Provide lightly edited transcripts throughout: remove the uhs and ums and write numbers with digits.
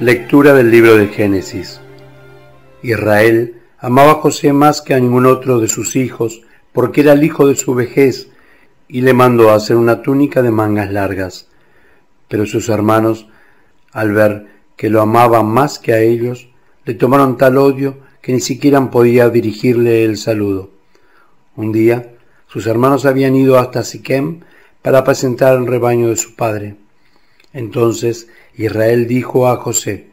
Lectura del libro de Génesis. Israel amaba a José más que a ningún otro de sus hijos, porque era el hijo de su vejez, y le mandó a hacer una túnica de mangas largas. Pero sus hermanos, al ver que lo amaba más que a ellos, le tomaron tal odio que ni siquiera podía dirigirle el saludo. Un día, sus hermanos habían ido hasta Siquem para apacentar el rebaño de su padre. Entonces Israel dijo a José: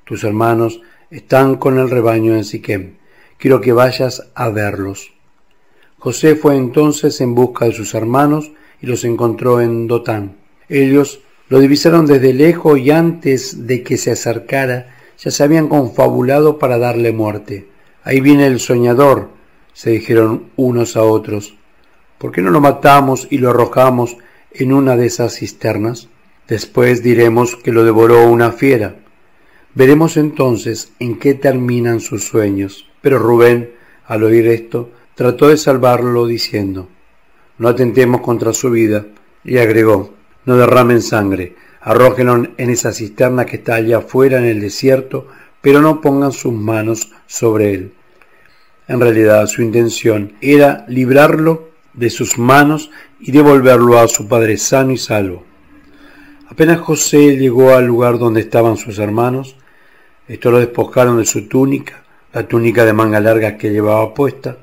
«Tus hermanos están con el rebaño en Siquem. Quiero que vayas a verlos». José fue entonces en busca de sus hermanos y los encontró en Dotán. Ellos lo divisaron desde lejos y antes de que se acercara ya se habían confabulado para darle muerte. «Ahí viene el soñador», se dijeron unos a otros. «¿Por qué no lo matamos y lo arrojamos en una de esas cisternas? Después diremos que lo devoró una fiera. Veremos entonces en qué terminan sus sueños». Pero Rubén, al oír esto, trató de salvarlo diciendo: «No atentemos contra su vida», y agregó: «No derramen sangre, arrójenlo en esa cisterna que está allá afuera en el desierto, pero no pongan sus manos sobre él». En realidad su intención era librarlo de sus manos y devolverlo a su padre sano y salvo. Apenas José llegó al lugar donde estaban sus hermanos, estos lo despojaron de su túnica, la túnica de manga larga que llevaba puesta,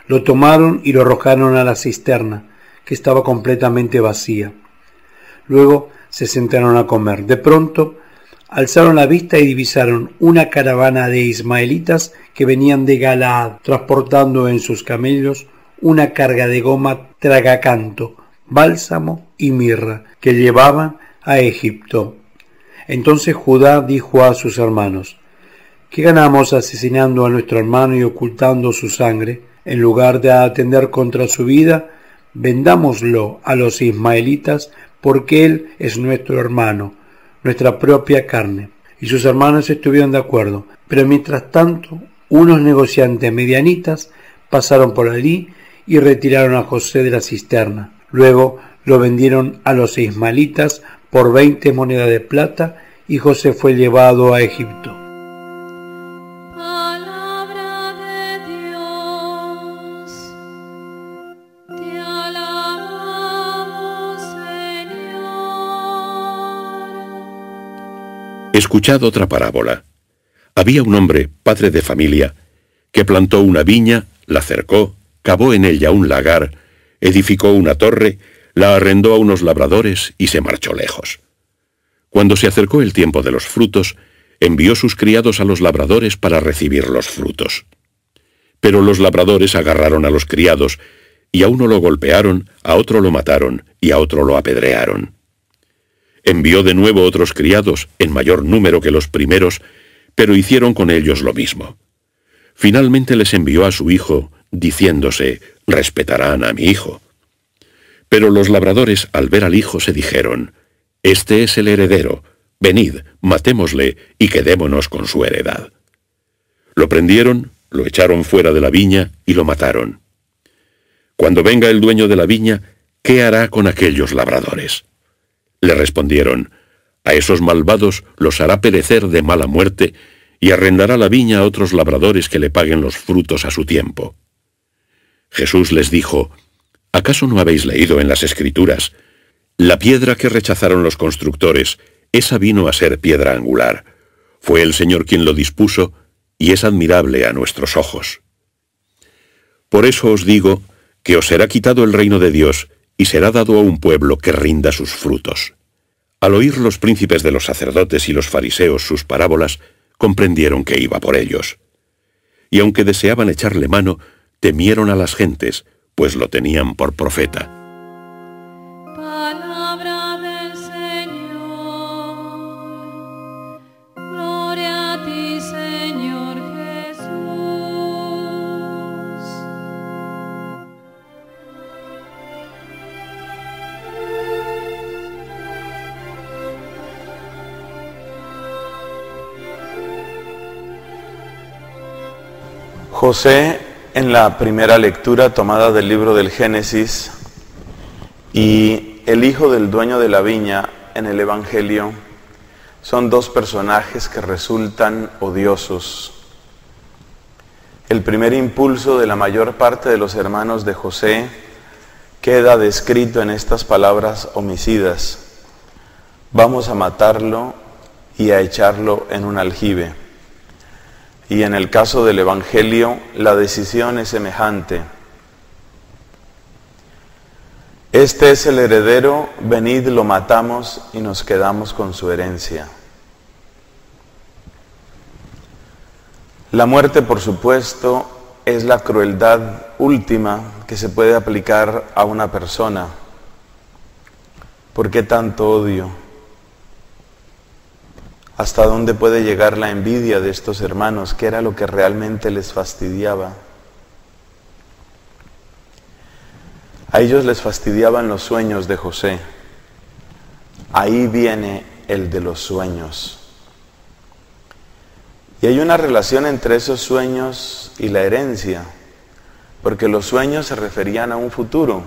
lo tomaron y lo arrojaron a la cisterna, que estaba completamente vacía. Luego se sentaron a comer. De pronto alzaron la vista y divisaron una caravana de ismaelitas que venían de Galaad, transportando en sus camellos una carga de goma tragacanto, bálsamo y mirra, que llevaban a Egipto. Entonces Judá dijo a sus hermanos: «¿Qué ganamos asesinando a nuestro hermano y ocultando su sangre? En lugar de atender contra su vida, vendámoslo a los ismaelitas, porque él es nuestro hermano, nuestra propia carne». Y sus hermanos estuvieron de acuerdo. Pero mientras tanto, unos negociantes medianitas pasaron por allí y retiraron a José de la cisterna. Luego lo vendieron a los ismaelitas por 20 monedas de plata, y José fue llevado a Egipto. Palabra de Dios, te alabamos, Señor. Escuchad otra parábola. Había un hombre, padre de familia, que plantó una viña, la cercó, cavó en ella un lagar, edificó una torre, la arrendó a unos labradores y se marchó lejos. Cuando se acercó el tiempo de los frutos, envió sus criados a los labradores para recibir los frutos. Pero los labradores agarraron a los criados, y a uno lo golpearon, a otro lo mataron, y a otro lo apedrearon. Envió de nuevo otros criados, en mayor número que los primeros, pero hicieron con ellos lo mismo. Finalmente les envió a su hijo, diciéndose: «Respetarán a mi hijo». Pero los labradores, al ver al hijo, se dijeron: «Este es el heredero, venid, matémosle y quedémonos con su heredad». Lo prendieron, lo echaron fuera de la viña y lo mataron. Cuando venga el dueño de la viña, ¿qué hará con aquellos labradores? Le respondieron: «A esos malvados los hará perecer de mala muerte y arrendará la viña a otros labradores que le paguen los frutos a su tiempo». Jesús les dijo: «¿Acaso no habéis leído en las Escrituras? La piedra que rechazaron los constructores, esa vino a ser piedra angular. Fue el Señor quien lo dispuso, y es admirable a nuestros ojos. Por eso os digo que os será quitado el reino de Dios, y será dado a un pueblo que rinda sus frutos». Al oír los príncipes de los sacerdotes y los fariseos sus parábolas, comprendieron que iba por ellos. Y aunque deseaban echarle mano, temieron a las gentes, pues lo tenían por profeta. Palabra del Señor. Gloria a ti, Señor Jesús. José, en la primera lectura tomada del libro del Génesis, y el hijo del dueño de la viña en el Evangelio, son dos personajes que resultan odiosos. El primer impulso de la mayor parte de los hermanos de José queda descrito en estas palabras homicidas: vamos a matarlo y a echarlo en un aljibe. Y en el caso del Evangelio, la decisión es semejante. Este es el heredero, venid, lo matamos y nos quedamos con su herencia. La muerte, por supuesto, es la crueldad última que se puede aplicar a una persona. ¿Por qué tanto odio? ¿Hasta dónde puede llegar la envidia de estos hermanos? ¿Qué era lo que realmente les fastidiaba? A ellos les fastidiaban los sueños de José. Ahí viene el de los sueños. Y hay una relación entre esos sueños y la herencia, porque los sueños se referían a un futuro.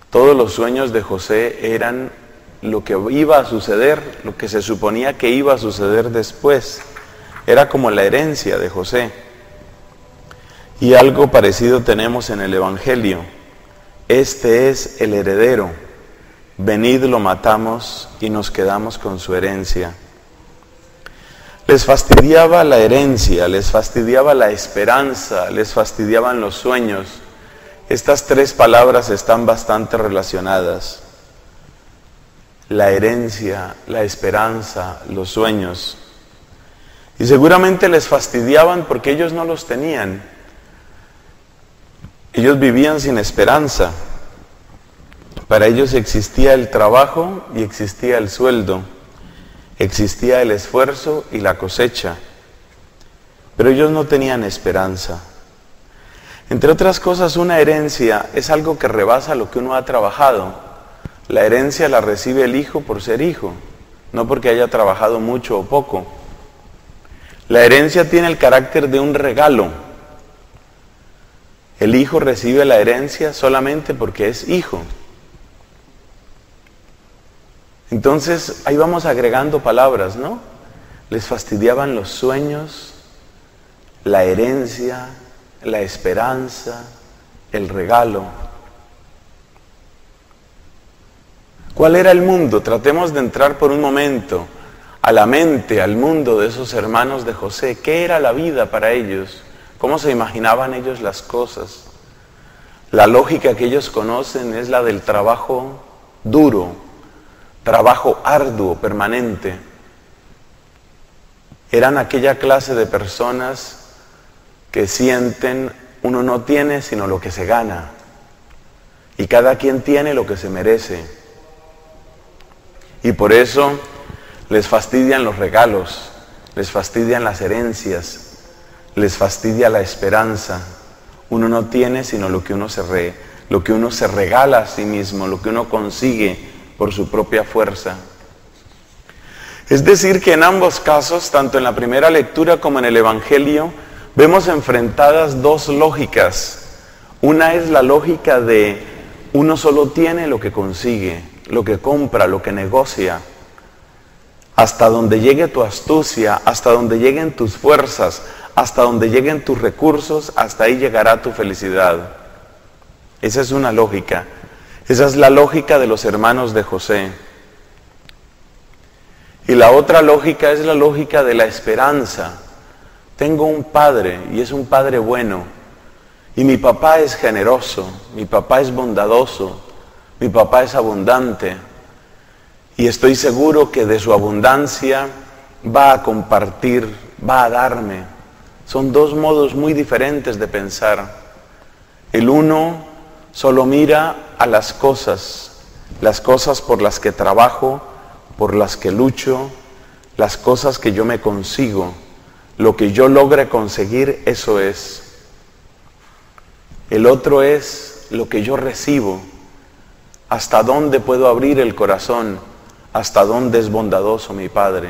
Todos los sueños de José eran lo que iba a suceder, lo que se suponía que iba a suceder después. Era como la herencia de José. Y algo parecido tenemos en el Evangelio. Este es el heredero. Venid, lo matamos y nos quedamos con su herencia. Les fastidiaba la herencia, les fastidiaba la esperanza, les fastidiaban los sueños. Estas tres palabras están bastante relacionadas. La herencia, la esperanza, los sueños. Y seguramente les fastidiaban porque ellos no los tenían. Ellos vivían sin esperanza. Para ellos existía el trabajo y existía el sueldo. Existía el esfuerzo y la cosecha. Pero ellos no tenían esperanza. Entre otras cosas, una herencia es algo que rebasa lo que uno ha trabajado. La herencia la recibe el hijo por ser hijo, no porque haya trabajado mucho o poco. La herencia tiene el carácter de un regalo. El hijo recibe la herencia solamente porque es hijo. Entonces, ahí vamos agregando palabras, ¿no? Les fastidiaban los sueños, la herencia, la esperanza, el regalo. ¿Cuál era el mundo? Tratemos de entrar por un momento a la mente, al mundo de esos hermanos de José. ¿Qué era la vida para ellos? ¿Cómo se imaginaban ellos las cosas? La lógica que ellos conocen es la del trabajo duro, trabajo arduo, permanente. Eran aquella clase de personas que sienten, uno no tiene sino lo que se gana, y cada quien tiene lo que se merece. Y por eso les fastidian los regalos, les fastidian las herencias, les fastidia la esperanza. Uno no tiene sino lo que uno se regala a sí mismo, lo que uno consigue por su propia fuerza. Es decir, que en ambos casos, tanto en la primera lectura como en el Evangelio, vemos enfrentadas dos lógicas. Una es la lógica de uno solo tiene lo que consigue, lo que compra, lo que negocia. Hasta donde llegue tu astucia, hasta donde lleguen tus fuerzas, hasta donde lleguen tus recursos, hasta ahí llegará tu felicidad. Esa es una lógica. Esa es la lógica de los hermanos de José. Y la otra lógica es la lógica de la esperanza. Tengo un padre y es un padre bueno. Y mi papá es generoso, mi papá es bondadoso, mi papá es abundante. Y estoy seguro que de su abundancia va a compartir, va a darme. Son dos modos muy diferentes de pensar. El uno solo mira a las cosas por las que trabajo, por las que lucho, las cosas que yo me consigo, lo que yo logre conseguir, eso es. El otro es lo que yo recibo, hasta dónde puedo abrir el corazón, hasta dónde es bondadoso mi Padre.